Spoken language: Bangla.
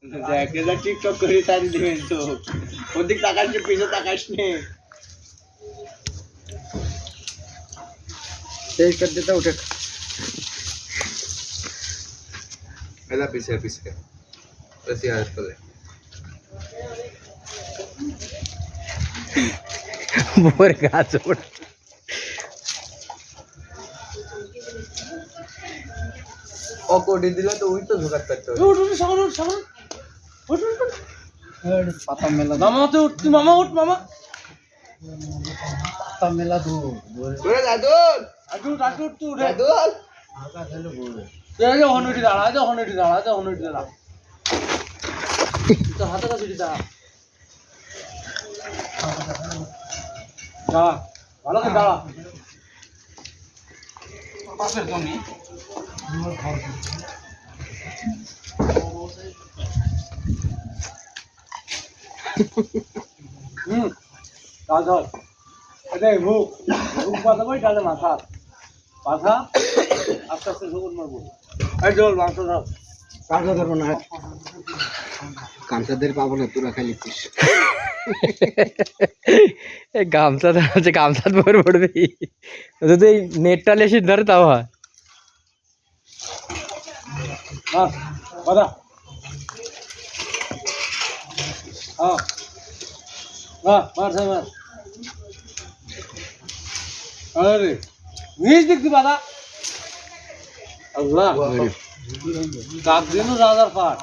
দেখ এরা টিকটক করে তাই দিবেন তো ওদিক তাকাস নে পিছে তাকাস নে तेज कर देता उठे एला पीछे पीछे ऐसे हाथ कर ले बोर का छोड़ ओ कोडी दिला तो वही तो जुगाड़ करते हो উঠ উঠ সামনে উঠ সামনে উঠ উঠ উঠ। पता मेला মামা তো উঠ তুই মামা উঠ মামা पता मेला दो ओरे दादुल আজু উঠ তুই উঠে दादुल आगा चलो बोल তুই এই যে হনুটি দাঁড়া এই যে হনুটি দাঁড়া এই যে হনুটি দাঁড়া তো হাতে কাছে দাঁড়া দাঁড়া ভালো করে দাঁড়া পাশের জমি কাজ হয় এটাই মুখ মুখ বাঁধাবো তাহলে মাথা মাথা আস্তে আস্তে ঝুঁকুন মারবো এই জল মাংস দাও काका धरो ना कामचा पाबो ना तुला खाली तीस गामचा धरायचं गामचाच बर पडते ते नेटटा लेशी धरत हवा মার বাঁধা হ্যাঁ মার সাই মার আরে নিজ দেখতে বাঁধা আল্লাহ কাক দিন রাজার পাট